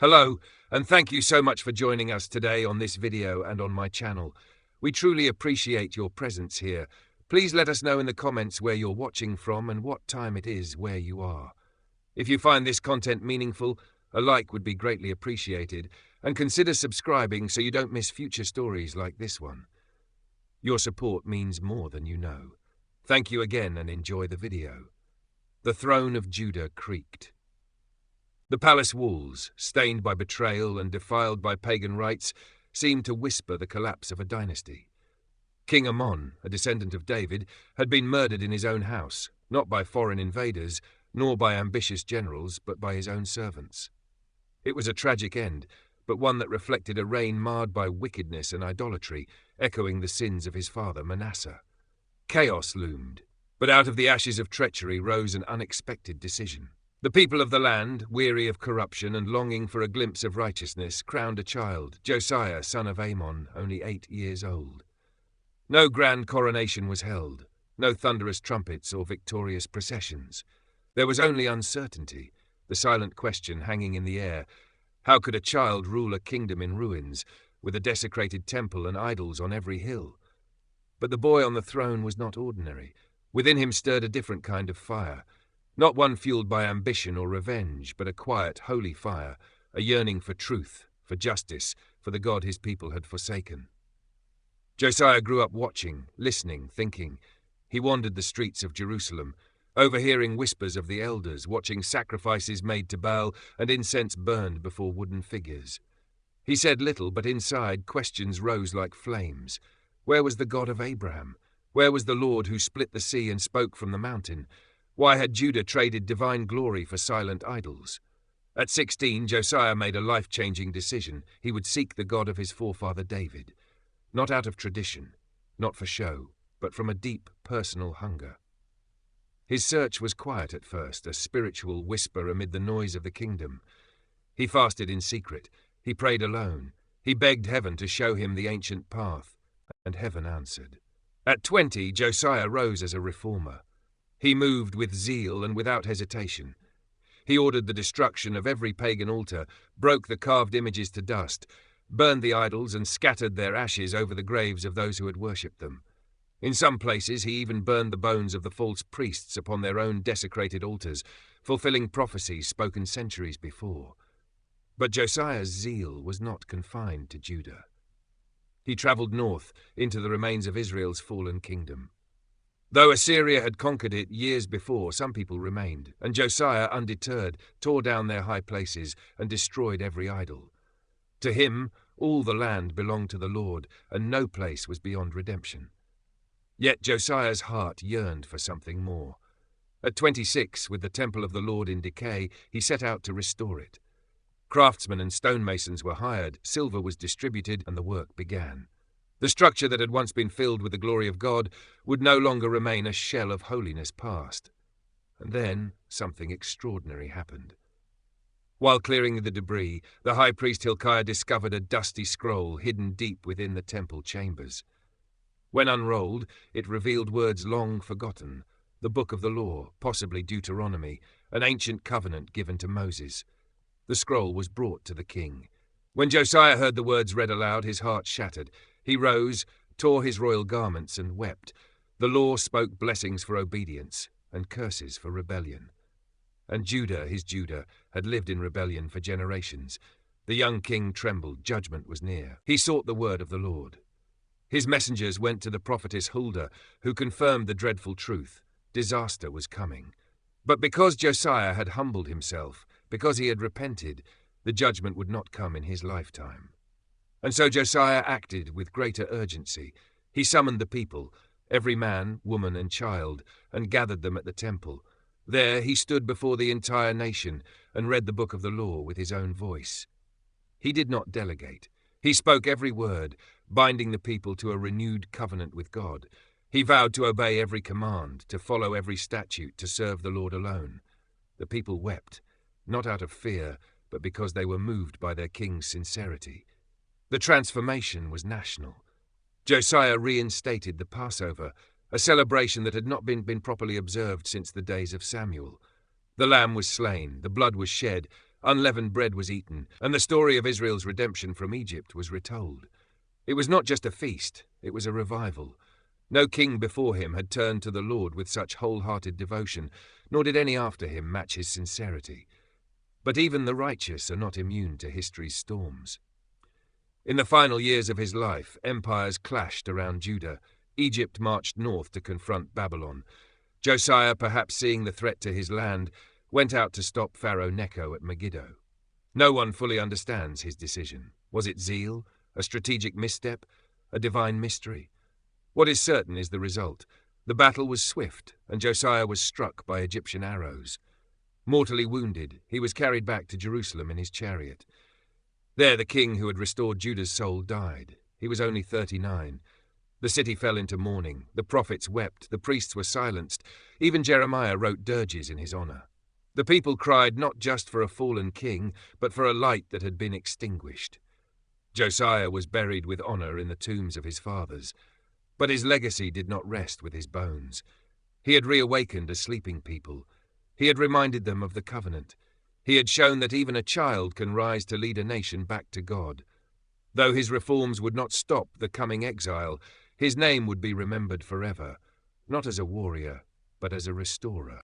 Hello, and thank you so much for joining us today on this video and on my channel. We truly appreciate your presence here. Please let us know in the comments where you're watching from and what time it is where you are. If you find this content meaningful, a like would be greatly appreciated, and consider subscribing so you don't miss future stories like this one. Your support means more than you know. Thank you again and enjoy the video. The throne of Judah creaked. The palace walls, stained by betrayal and defiled by pagan rites, seemed to whisper the collapse of a dynasty. King Ammon, a descendant of David, had been murdered in his own house, not by foreign invaders, nor by ambitious generals, but by his own servants. It was a tragic end, but one that reflected a reign marred by wickedness and idolatry, echoing the sins of his father Manasseh. Chaos loomed, but out of the ashes of treachery rose an unexpected decision. The people of the land, weary of corruption and longing for a glimpse of righteousness, crowned a child, Josiah, son of Ammon, only 8 years old. No grand coronation was held, no thunderous trumpets or victorious processions. There was only uncertainty, the silent question hanging in the air. How could a child rule a kingdom in ruins, with a desecrated temple and idols on every hill? But the boy on the throne was not ordinary. Within him stirred a different kind of fire. Not one fueled by ambition or revenge, but a quiet, holy fire, a yearning for truth, for justice, for the God his people had forsaken. Josiah grew up watching, listening, thinking. He wandered the streets of Jerusalem, overhearing whispers of the elders, watching sacrifices made to Baal and incense burned before wooden figures. He said little, but inside questions rose like flames. Where was the God of Abraham? Where was the Lord who split the sea and spoke from the mountain? Why had Judah traded divine glory for silent idols? At 16, Josiah made a life-changing decision. He would seek the God of his forefather David. Not out of tradition, not for show, but from a deep, personal hunger. His search was quiet at first, a spiritual whisper amid the noise of the kingdom. He fasted in secret. He prayed alone. He begged heaven to show him the ancient path, and heaven answered. At 20, Josiah rose as a reformer. He moved with zeal and without hesitation. He ordered the destruction of every pagan altar, broke the carved images to dust, burned the idols and scattered their ashes over the graves of those who had worshipped them. In some places he even burned the bones of the false priests upon their own desecrated altars, fulfilling prophecies spoken centuries before. But Josiah's zeal was not confined to Judah. He travelled north into the remains of Israel's fallen kingdom. Though Assyria had conquered it years before, some people remained, and Josiah, undeterred, tore down their high places and destroyed every idol. To him, all the land belonged to the Lord, and no place was beyond redemption. Yet Josiah's heart yearned for something more. At 26, with the temple of the Lord in decay, he set out to restore it. Craftsmen and stonemasons were hired, silver was distributed, and the work began. The structure that had once been filled with the glory of God would no longer remain a shell of holiness past. And then something extraordinary happened. While clearing the debris, the high priest Hilkiah discovered a dusty scroll hidden deep within the temple chambers. When unrolled, it revealed words long forgotten, the book of the law, possibly Deuteronomy, an ancient covenant given to Moses. The scroll was brought to the king. When Josiah heard the words read aloud, his heart shattered. He rose, tore his royal garments, and wept. The law spoke blessings for obedience and curses for rebellion. And Judah, his Judah, had lived in rebellion for generations. The young king trembled. Judgment was near. He sought the word of the Lord. His messengers went to the prophetess Huldah, who confirmed the dreadful truth. Disaster was coming. But because Josiah had humbled himself, because he had repented, the judgment would not come in his lifetime. And so Josiah acted with greater urgency. He summoned the people, every man, woman, and child, and gathered them at the temple. There he stood before the entire nation and read the book of the law with his own voice. He did not delegate. He spoke every word, binding the people to a renewed covenant with God. He vowed to obey every command, to follow every statute, to serve the Lord alone. The people wept, not out of fear, but because they were moved by their king's sincerity. The transformation was national. Josiah reinstated the Passover, a celebration that had not been properly observed since the days of Samuel. The lamb was slain, the blood was shed, Unleavened bread was eaten, and the story of Israel's redemption from Egypt was retold. It was not just a feast, it was a revival. No king before him had turned to the Lord with such wholehearted devotion, nor did any after him match his sincerity. But even the righteous are not immune to history's storms. In the final years of his life, empires clashed around Judah. Egypt marched north to confront Babylon. Josiah, perhaps seeing the threat to his land, went out to stop Pharaoh Necho at Megiddo. No one fully understands his decision. Was it zeal, a strategic misstep, a divine mystery? What is certain is the result. The battle was swift, and Josiah was struck by Egyptian arrows. Mortally wounded, he was carried back to Jerusalem in his chariot. There the king who had restored Judah's soul died. He was only 39. The city fell into mourning. The prophets wept. The priests were silenced. Even Jeremiah wrote dirges in his honor. The people cried not just for a fallen king, but for a light that had been extinguished. Josiah was buried with honor in the tombs of his fathers. But his legacy did not rest with his bones. He had reawakened a sleeping people. He had reminded them of the covenant. He had shown that even a child can rise to lead a nation back to God. Though his reforms would not stop the coming exile, his name would be remembered forever, not as a warrior, but as a restorer.